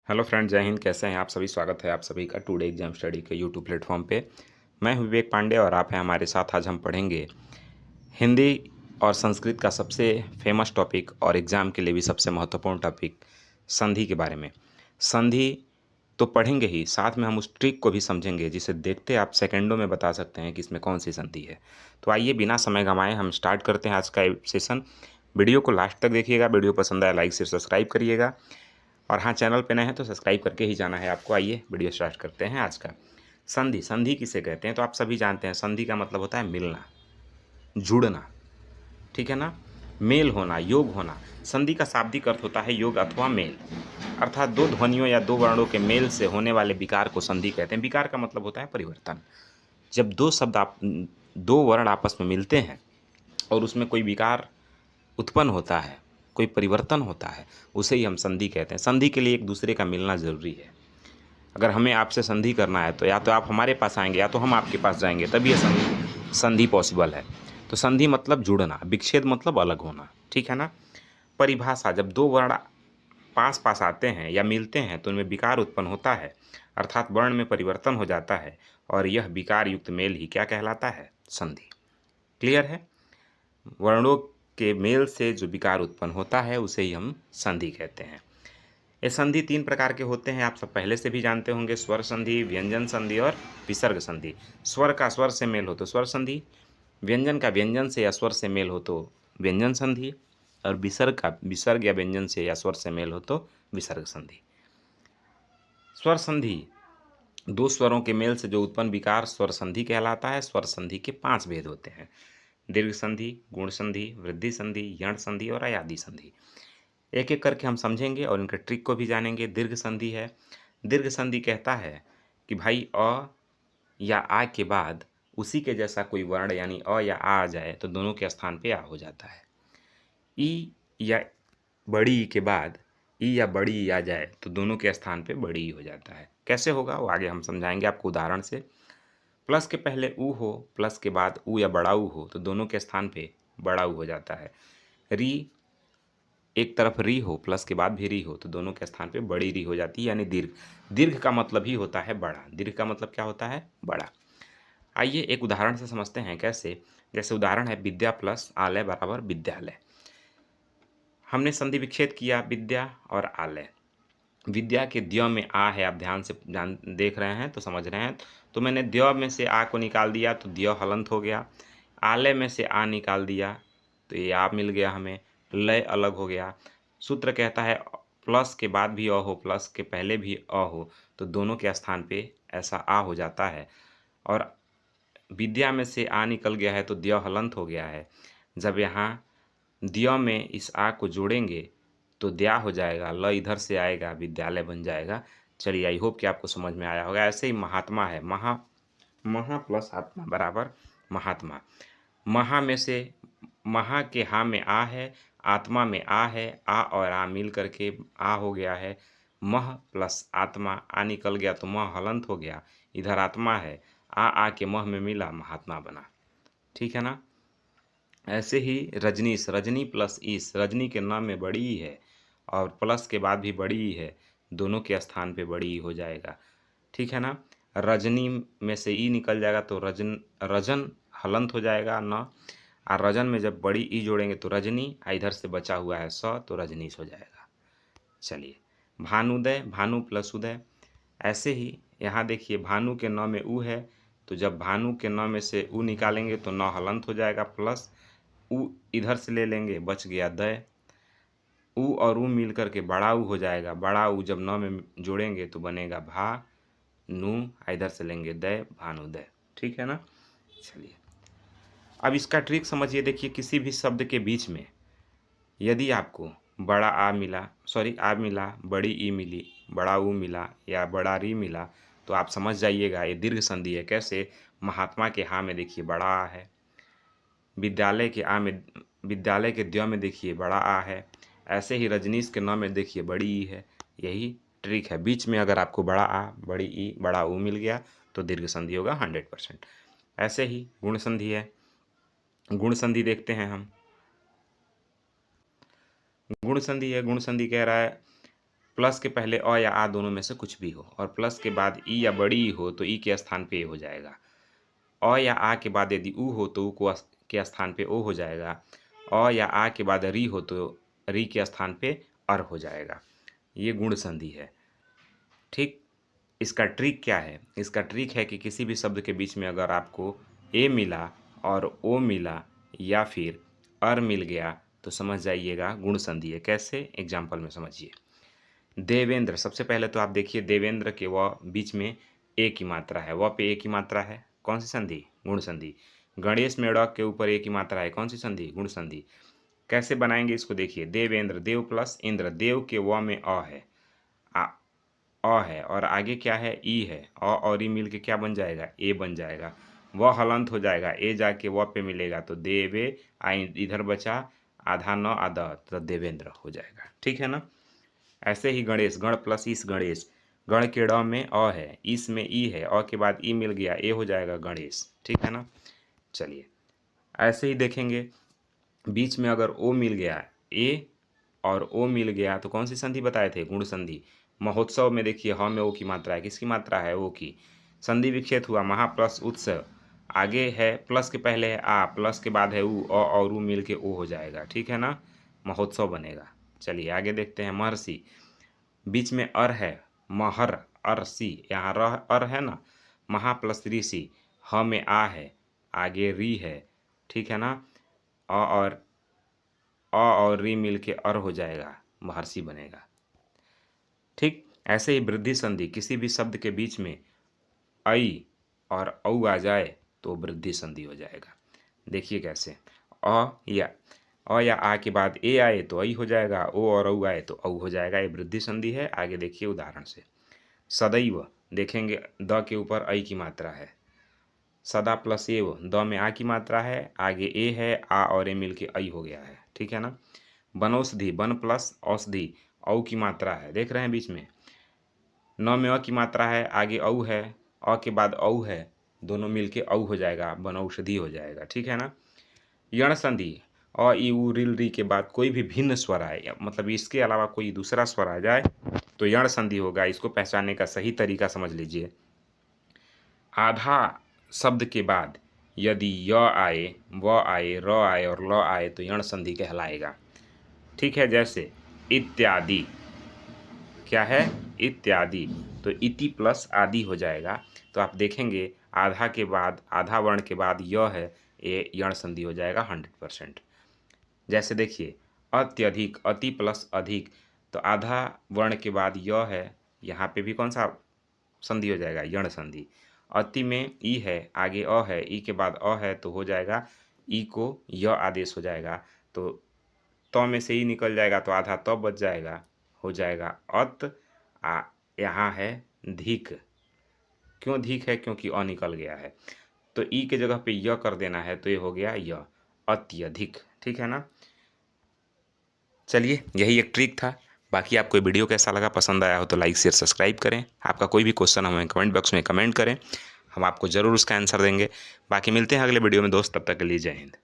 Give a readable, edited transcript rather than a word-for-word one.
Hello friend, जय हिंद। कैसे हैं आप सभी? स्वागत है आप सभी का टुडे एग्जाम स्टडी के यूट्यूब प्लेटफॉर्म पे। मैं हूं विवेक पांडे और आप हैं हमारे साथ। आज हम पढ़ेंगे हिंदी और संस्कृत का सबसे फेमस टॉपिक और एग्ज़ाम के लिए भी सबसे महत्वपूर्ण टॉपिक, संधि के बारे में। संधि तो पढ़ेंगे ही, साथ में हम उस ट्रिक को भी समझेंगे जिसे देखते आप सेकंडों में बता सकते हैं कि इसमें कौन सी संधि है। तो आइए बिना समय गंवाए हम स्टार्ट करते हैं आज का सेशन। वीडियो को लास्ट तक देखिएगा। वीडियो पसंद आया लाइक से सब्सक्राइब करिएगा, और हाँ, चैनल पे नए हैं तो सब्सक्राइब करके ही जाना है आपको। आइए वीडियो स्टार्ट करते हैं आज का। संधि, संधि किसे कहते हैं तो आप सभी जानते हैं। संधि का मतलब होता है मिलना, जुड़ना, ठीक है ना, मेल होना, योग होना। संधि का शाब्दिक अर्थ होता है योग अथवा मेल, अर्थात दो ध्वनियों या दो वर्णों के मेल से होने वाले विकार को संधि कहते हैं। विकार का मतलब होता है परिवर्तन। जब दो वर्ण आपस में मिलते हैं और उसमें कोई विकार उत्पन्न होता है, कोई परिवर्तन होता है, उसे ही हम संधि कहते हैं। संधि के लिए एक दूसरे का मिलना जरूरी है। अगर हमें आपसे संधि करना है तो या तो आप हमारे पास आएंगे या तो हम आपके पास जाएंगे, तभी ये संधि संधि पॉसिबल है। तो संधि मतलब जुड़ना, विच्छेद मतलब अलग होना, ठीक है ना। परिभाषा, जब दो वर्ण पास पास आते हैं या मिलते हैं तो उनमें विकार उत्पन्न होता है, अर्थात वर्ण में परिवर्तन हो जाता है, और यह विकार युक्त मेल ही क्या कहलाता है? संधि। क्लियर है? वर्णों के मेल से जो विकार उत्पन्न होता है उसे ही हम संधि कहते हैं। ये संधि तीन प्रकार के होते हैं, आप सब पहले से भी जानते होंगे। स्वर संधि, व्यंजन संधि और विसर्ग संधि। स्वर का स्वर से मेल हो तो स्वर संधि, व्यंजन का व्यंजन से या स्वर से मेल हो तो व्यंजन संधि, और विसर्ग का विसर्ग या व्यंजन से या स्वर से मेल हो तो विसर्ग संधि। स्वर संधि, दो स्वरों के मेल से जो उत्पन्न विकार स्वर संधि कहलाता है। स्वर संधि के 5 भेद होते हैं: दीर्घ संधि, गुण संधि, वृद्धि संधि, यण संधि और अयादि संधि। एक एक करके हम समझेंगे और इनके ट्रिक को भी जानेंगे। दीर्घ संधि है। दीर्घ संधि कहता है कि भाई अ या आ के बाद उसी के जैसा कोई वर्ण यानी अ या आ जाए तो दोनों के स्थान पे आ हो जाता है। ई या बड़ी ई के बाद ई या बड़ी ई आ जाए तो दोनों के स्थान पे बड़ी ई हो जाता है। कैसे होगा वो आगे हम समझाएंगे आपको उदाहरण से। प्लस के पहले ऊ हो, प्लस के बाद ऊ या बड़ा ऊ हो तो दोनों के स्थान पे बड़ा ऊ हो जाता है। री, एक तरफ री हो, प्लस के बाद भी री हो तो दोनों के स्थान पे बड़ी री हो जाती है, यानी दीर्घ। दीर्घ का मतलब ही होता है बड़ा। दीर्घ का मतलब क्या होता है? बड़ा। आइए एक उदाहरण से समझते हैं कैसे। जैसे उदाहरण है विद्या प्लस आलय बराबर विद्यालय। हमने संधि विच्छेद किया विद्या और आलय। विद्या के द्य में आ है, आप ध्यान से जान देख रहे हैं तो समझ रहे हैं। तो मैंने द्य में से आ को निकाल दिया तो द्य हलंत हो गया। आलय में से आ निकाल दिया तो ये आ मिल गया हमें, लय अलग हो गया। सूत्र कहता है प्लस के बाद भी अ हो, प्लस के पहले भी अ हो तो दोनों के स्थान पे ऐसा आ हो जाता है। और विद्या में से आ निकल गया है तो द्य हलंत हो गया है। जब यहाँ द्य में इस आ को जोड़ेंगे तो द्या हो जाएगा, ल इधर से आएगा, विद्यालय बन जाएगा। चलिए, आई होप कि आपको समझ में आया होगा। ऐसे ही महात्मा है, महा प्लस आत्मा बराबर महात्मा। महा में से महा के हा में आ है, आत्मा में आ है, आ और आ मिल करके आ हो गया है। मह प्लस आत्मा, आ निकल गया तो मह हलंत हो गया, इधर आत्मा है, आ के मह में मिला, महात्मा बना। ठीक है ना। ऐसे ही रजनीश, रजनी प्लस ईस, रजनी के नाम में बड़ी ई है और प्लस के बाद भी बड़ी ई है, दोनों के स्थान पे बड़ी ई हो जाएगा। ठीक है ना। रजनी में से ई निकल जाएगा तो रजन हलंत हो जाएगा न, और रजन में जब बड़ी ई जोड़ेंगे तो रजनी, इधर से बचा हुआ है स तो रजनीश हो जाएगा। चलिए, भानुदय, भानु प्लस उदय। ऐसे ही यहाँ देखिए भानु के न में ऊ है तो जब भानु के न में से ऊ निकालेंगे तो न हलंत हो जाएगा, प्लस ऊ इधर से ले लेंगे, बच गया दय। ऊ और ऊ मिल करके बड़ा ऊ हो जाएगा। बड़ा ऊ जब न में जोड़ेंगे तो बनेगा भा नु, इधर से लेंगे दय, भानुदय। ठीक है ना। चलिए, अब इसका ट्रिक समझिए। देखिए, किसी भी शब्द के बीच में यदि आपको बड़ा आ मिला, सॉरी आ मिला, बड़ी ई मिली, बड़ा ऊ मिला या बड़ा री मिला तो आप समझ जाइएगा ये दीर्घ संधि है। कैसे? महात्मा के हा में देखिए बड़ा आ है, विद्यालय के आ में, विद्यालय के द्य में देखिए बड़ा आ है, ऐसे ही रजनीश के न में देखिए बड़ी ई है। यही ट्रिक है। बीच में अगर आपको बड़ा आ, बड़ी ई, बड़ा ऊ मिल गया तो दीर्घ संधि होगा 100%। ऐसे ही गुण संधि है। गुण संधि देखते हैं हम। गुण संधि है। गुण संधि कह रहा है प्लस के पहले अ या आ दोनों में से कुछ भी हो, और प्लस के बाद ई या बड़ी ई हो तो ई के स्थान पे ए हो जाएगा। अ या आ के बाद यदि उ हो तो उ को के स्थान पे ओ हो जाएगा। अ या आ के बाद री हो तो री के स्थान पे अर हो जाएगा। ये गुण संधि है। ठीक, इसका ट्रिक क्या है? इसका ट्रिक है कि किसी भी शब्द के बीच में अगर आपको ए मिला और ओ मिला या फिर अर मिल गया तो समझ जाइएगा गुण संधि है। कैसे? एग्जाम्पल में समझिए। देवेंद्र, सबसे पहले तो आप देखिए देवेंद्र के व बीच में ए की मात्रा है, व पे ए की मात्रा है, कौन सी संधि? गुण संधि। गणेश में ड़ के ऊपर ए की मात्रा है, कौन सी संधि? गुण संधि। कैसे बनाएंगे इसको? देखिए, देवेंद्र, देव प्लस इंद्र, देव के व में अ है, अ है और आगे क्या है? ई है। अ और ई मिल के क्या बन जाएगा? ए बन जाएगा। व हलंत हो जाएगा, ए जाके व पे मिलेगा तो देवे, इधर बचा आधा न आधा तो देवेंद्र हो जाएगा। ठीक है ना? ऐसे ही गणेश, गण प्लस ईस गणेश, गण के ड़ में अ है, ईस में ई है, अ के बाद ई मिल गया, ए हो जाएगा गणेश। ठीक है ना? चलिए, ऐसे ही देखेंगे बीच में अगर ओ मिल गया, ए और ओ मिल गया तो कौन सी संधि बताए थे? गुण संधि। महोत्सव में देखिए ह में ओ की मात्रा है, किसकी मात्रा है? ओ की। संधि विच्छेद हुआ, महा प्लस उत्सव, आगे है प्लस के पहले है आ, प्लस के बाद है उ, अ और उ मिल के ओ हो जाएगा। ठीक है ना? महोत्सव बनेगा। चलिए आगे देखते हैं। महर्षि, बीच में अर है, महर अरसी, यहाँ रह अर है ना, महा प्लस ऋषि, ह में आ है, आगे री है। ठीक है ना? अ और री मिल के अर हो जाएगा, महर्षि बनेगा। ठीक, ऐसे ही वृद्धि संधि, किसी भी शब्द के बीच में ऐ और औ आ जाए तो वृद्धि संधि हो जाएगा। देखिए कैसे, अ या आ के बाद ए आए तो ऐ हो जाएगा, ओ और औ आए तो औ हो जाएगा। ये वृद्धि संधि है। आगे देखिए उदाहरण से। सदैव, देखेंगे द के ऊपर ऐ की मात्रा है, सदा प्लस एव, द में आ की मात्रा है, आगे ए है, आ और ए मिल के ऐ हो गया है। ठीक है ना? बनौषधि, बन प्लस औषधि, औ की मात्रा है, देख रहे हैं बीच में। न में अ की मात्रा है, आगे औ है, अ के बाद औ है, दोनों मिलके औ हो जाएगा, बनौषधि हो जाएगा। ठीक है ना? यण संधि, अ ई उ रिल री के बाद कोई भी भिन्न स्वर आए, मतलब इसके अलावा कोई दूसरा स्वर आ जाए तो यण संधि होगा। इसको पहचानने का सही तरीका समझ लीजिए। आधा शब्द के बाद यदि य आए, व आए, र आए और ल आए तो यण संधि कहलाएगा। ठीक है? जैसे इत्यादि, क्या है? इत्यादि, तो इति प्लस आदि हो जाएगा। तो आप देखेंगे आधा के बाद, आधा वर्ण के बाद य है, ये यण संधि हो जाएगा 100%। जैसे देखिए अत्यधिक, अति प्लस अधिक, तो आधा वर्ण के बाद य है, यहाँ पे भी कौन सा संधि हो जाएगा? यण संधि। अति में ई है, आगे अ है, ई के बाद अ है तो हो जाएगा ई को य आदेश हो जाएगा, तो त में से ई निकल जाएगा तो आधा त बच जाएगा, हो जाएगा अत। यहाँ है धिक। क्यों धिक है? क्योंकि अ निकल गया है, तो ई के जगह पे य कर देना है तो ये हो गया य, अत्यधिक। ठीक है ना? चलिए, यही एक ट्रिक था। बाकी आपको ये वीडियो कैसा लगा, पसंद आया हो तो लाइक शेयर सब्सक्राइब करें। आपका कोई भी क्वेश्चन हमें कमेंट बॉक्स में कमेंट करें, हम आपको ज़रूर उसका आंसर देंगे। बाकी मिलते हैं अगले वीडियो में दोस्त, तब तक के लिए जय हिंद।